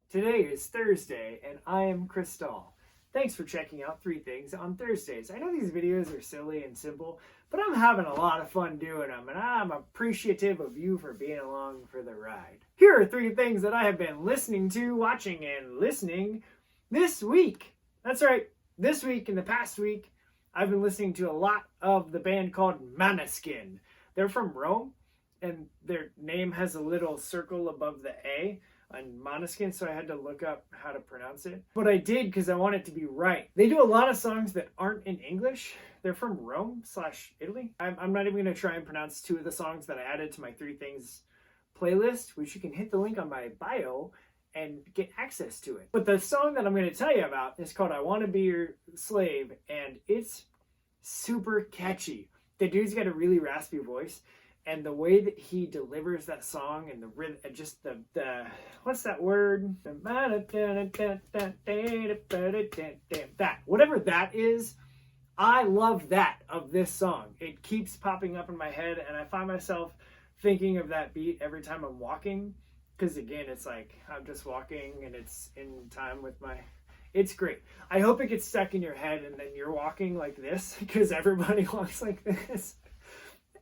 Today is Thursday, and I am Crystal. Thanks for checking out 3 Things on Thursdays. I know these videos are silly and simple, but I'm having a lot of fun doing them, and I'm appreciative of you for being along for the ride. Here are 3 things that I have been listening to, watching, and listening this week. That's right, this week and the past week, I've been listening to a lot of the band called Måneskin. They're from Rome, and their name has a little circle above the A on Måneskin, so I had to look up how to pronounce it. But I did because I want it to be right. They do a lot of songs that aren't in English. They're from Rome/Italy. I'm not even going to try and pronounce 2 of the songs that I added to my 3 Things playlist, which you can hit the link on my bio and get access to it. But the song that I'm going to tell you about is called I Want to Be Your Slave, and it's super catchy. The dude's got a really raspy voice, and the way that he delivers that song and the rhythm, just the what's that word? That, whatever that is, I love that of this song. It keeps popping up in my head, and I find myself thinking of that beat every time I'm walking, because again, it's like I'm just walking and it's in time with my... It's great. I hope it gets stuck in your head and then you're walking like this, because everybody walks like this.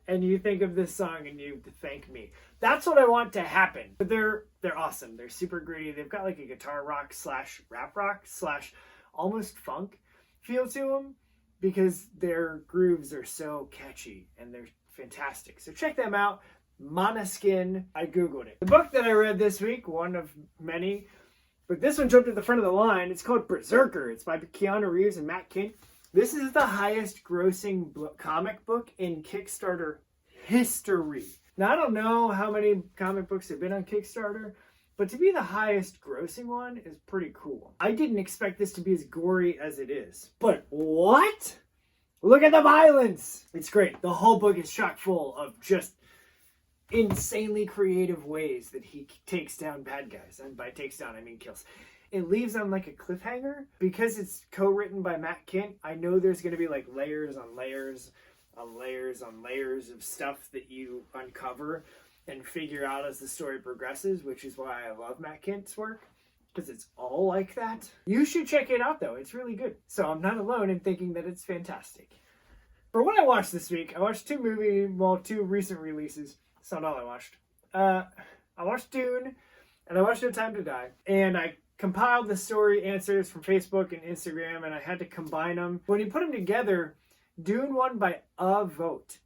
And you think of this song and you thank me. That's what I want to happen. But they're awesome. They're super gritty. They've got like a guitar rock / rap rock / almost funk feel to them, because their grooves are so catchy and they're fantastic. So check them out. Måneskin. I Googled it. The book that I read this week, one of many, but this one jumped at the front of the line. It's called Berserker. It's by Keanu Reeves and Matt Kint. This is the highest grossing comic book in Kickstarter history. Now, I don't know how many comic books have been on Kickstarter, but to be the highest grossing one is pretty cool. I didn't expect this to be as gory as it is. But what? Look at the violence! It's great. The whole book is chock full of just insanely creative ways that he takes down bad guys. And by takes down, I mean kills. It leaves on like a cliffhanger. Because it's co-written by Matt Kint, I know there's going to be like layers on layers on layers on layers of stuff that you uncover and figure out as the story progresses, which is why I love Matt Kint's work, because it's all like that. You should check it out though. It's really good. So I'm not alone in thinking that it's fantastic. For what I watched this week, I watched 2 recent releases. It's not all I watched. I watched Dune, and I watched No Time to Die, and I compiled the story answers from Facebook and Instagram, and I had to combine them. When you put them together, Dune won by a vote.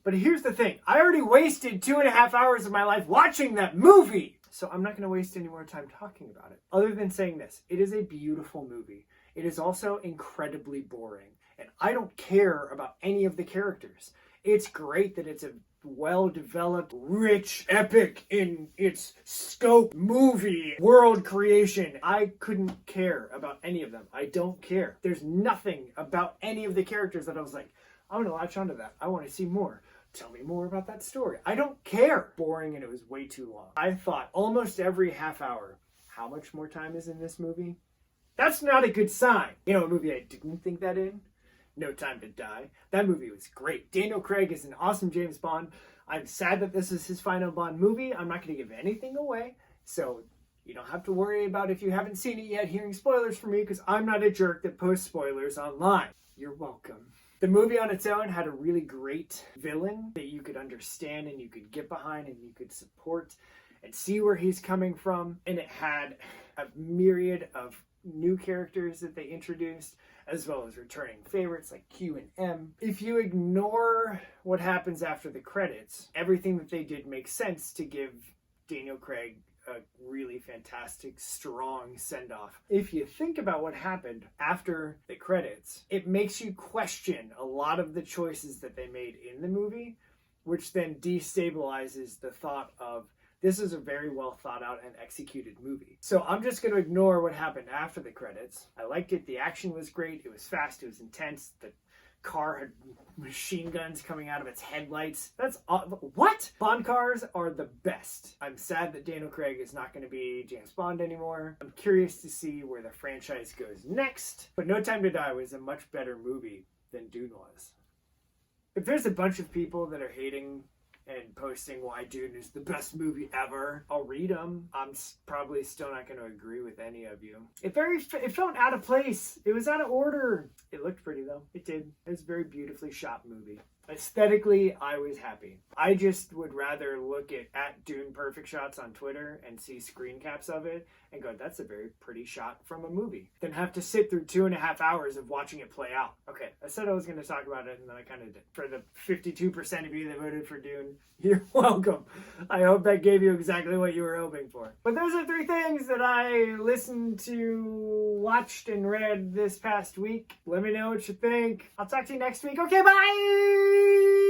But here's the thing. I already wasted 2.5 hours of my life watching that movie, so I'm not going to waste any more time talking about it, other than saying this. It is a beautiful movie. It is also incredibly boring, and I don't care about any of the characters. It's great that it's a well-developed, rich, epic in its scope movie world creation. I couldn't care about any of them. I don't care. There's nothing about any of the characters that I was like, I'm going to latch onto that. I want to see more. Tell me more about that story. I don't care. Boring, and it was way too long. I thought almost every half hour, how much more time is in this movie? That's not a good sign. You know, a movie I didn't think that in? No Time to Die. That movie was great. Daniel Craig is an awesome James Bond. I'm sad that this is his final Bond movie. I'm not going to give anything away, so you don't have to worry about, if you haven't seen it yet, hearing spoilers from me, because I'm not a jerk that posts spoilers online. You're welcome. The movie on its own had a really great villain that you could understand and you could get behind and you could support and see where he's coming from. And it had a myriad of new characters that they introduced, as well as returning favorites like Q and M. If you ignore what happens after the credits, everything that they did makes sense to give Daniel Craig a really fantastic, strong send-off. If you think about what happened after the credits, it makes you question a lot of the choices that they made in the movie, which then destabilizes the thought of, this is a very well thought out and executed movie. So I'm just going to ignore what happened after the credits. I liked it. The action was great. It was fast. It was intense. The car had machine guns coming out of its headlights. That's what? Bond cars are the best. I'm sad that Daniel Craig is not going to be James Bond anymore. I'm curious to see where the franchise goes next. But No Time to Die was a much better movie than Dune was. If there's a bunch of people that are hating and posting why Dune is the best movie ever. I'll read them. I'm probably still not going to agree with any of you. It felt out of place. It was out of order. It looked pretty though. It did. It was a very beautifully shot movie. Aesthetically, I was happy. I just would rather look at Dune Perfect Shots on Twitter and see screen caps of it and go, that's a very pretty shot from a movie, than have to sit through 2.5 hours of watching it play out. Okay, I said I was going to talk about it, and then I kind of did. For the 52% of you that voted for Dune, you're welcome. I hope that gave you exactly what you were hoping for. But those are 3 things that I listened to, watched, and read this past week. Let me know what you think. I'll talk to you next week. Okay, bye!